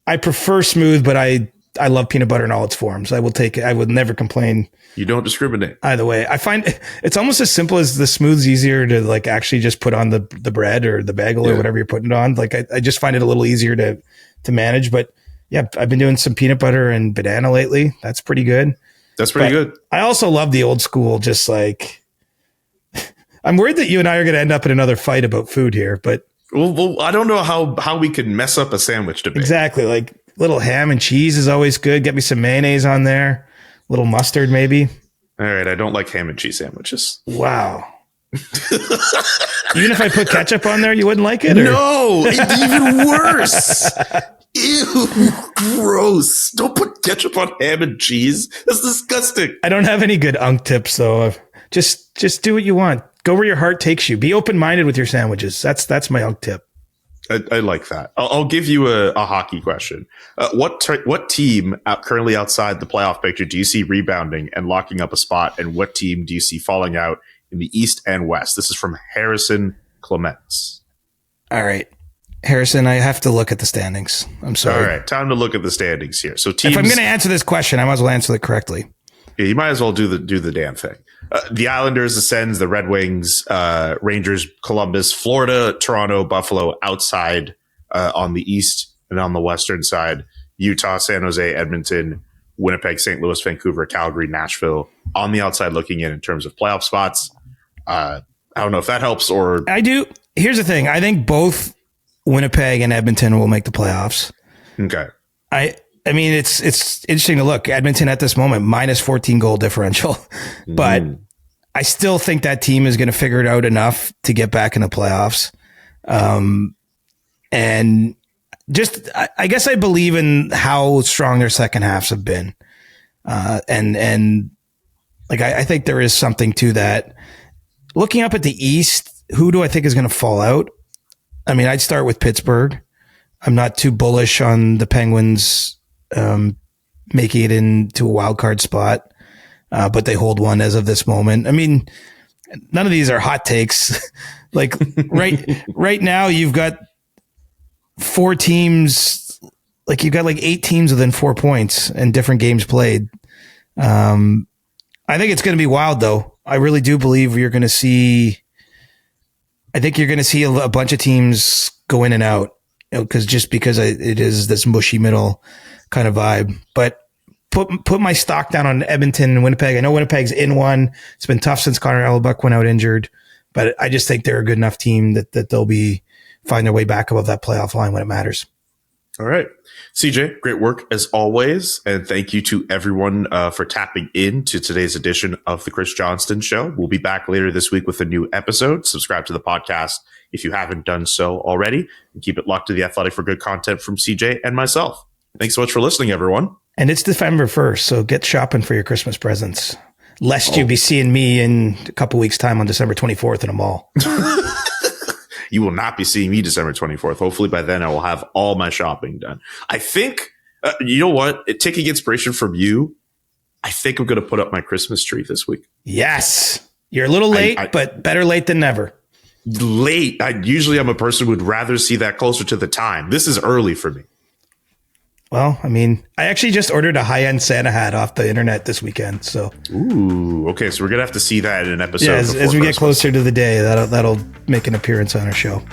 I prefer smooth, but I love peanut butter in all its forms. I will take it. I would never complain. You don't discriminate. Either way, I find it's almost as simple as the smooth's easier to like actually just put on the bread or the bagel or whatever you're putting it on. Like I just find it a little easier to manage. But yeah, I've been doing some peanut butter and banana lately. That's pretty good. That's pretty good. I also love the old school, just like I'm worried that you and I are going to end up in another fight about food here, but well, I don't know how we can mess up a sandwich debate. Exactly. Like little ham and cheese is always good. Get me some mayonnaise on there, little mustard maybe. All right. I don't like ham and cheese sandwiches. Wow. Even if I put ketchup on there, you wouldn't like it? Or? No, it's even worse. Ew, gross. Don't put ketchup on ham and cheese. That's disgusting. I don't have any good unk tips though. Just do what you want. Go where your heart takes you. Be open-minded with your sandwiches. That's my unk tip. I like that. I'll give you a hockey question. What team currently outside the playoff picture do you see rebounding and locking up a spot? And what team do you see falling out in the East and West? This is from Harrison Clements. All right. Harrison, I have to look at the standings. I'm sorry. All right. Time to look at the standings here. So teams, if I'm going to answer this question, I might as well answer it correctly. Yeah, you might as well do the damn thing. The Islanders, the Sens, the Red Wings, Rangers, Columbus, Florida, Toronto, Buffalo outside on the east, and on the western side, Utah, San Jose, Edmonton, Winnipeg, St. Louis, Vancouver, Calgary, Nashville on the outside looking in terms of playoff spots. I don't know if that helps or I do. Here's the thing. I think both Winnipeg and Edmonton will make the playoffs. Okay. I mean, it's interesting to look. Edmonton at this moment, minus 14 goal differential. But I still think that team is going to figure it out enough to get back in the playoffs. And just, I guess I believe in how strong their second halves have been. And like, I think there is something to that. Looking up at the East, who do I think is going to fall out? I mean, I'd start with Pittsburgh. I'm not too bullish on the Penguins making it into a wild card spot, but they hold one as of this moment. I mean, none of these are hot takes. Like right now, you've got 4 teams. Like you've got like 8 teams within 4 points and different games played. I think it's going to be wild, though. I really do believe you're going to see. I think you're going to see a bunch of teams go in and out. Because it is this mushy middle kind of vibe. But put my stock down on Edmonton and Winnipeg. I know Winnipeg's in one. It's been tough since Connor Hellebuck went out injured. But I just think they're a good enough team that they'll find their way back above that playoff line when it matters. All right. CJ, great work as always. And thank you to everyone for tapping in to today's edition of the Chris Johnston Show. We'll be back later this week with a new episode. Subscribe to the podcast if you haven't done so already. And keep it locked to The Athletic for good content from CJ and myself. Thanks so much for listening, everyone. And it's December 1st, so get shopping for your Christmas presents. Lest you be seeing me in a couple weeks' time on December 24th in a mall. You will not be seeing me December 24th. Hopefully by then I will have all my shopping done. I think, you know what? Taking inspiration from you, I think I'm going to put up my Christmas tree this week. Yes. You're a little late, but better late than never. Late. Usually I'm a person who would rather see that closer to the time. This is early for me. Well, I mean, I actually just ordered a high-end Santa hat off the internet this weekend. So, ooh, okay. So we're gonna have to see that in an episode. Yeah, as we get closer to the day, that'll make an appearance on our show.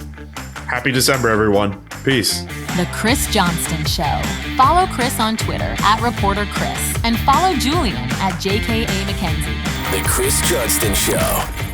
Happy December, everyone. Peace. The Chris Johnston Show. Follow Chris on Twitter @ReporterChris and follow Julian @JKA McKenzie. The Chris Johnston Show.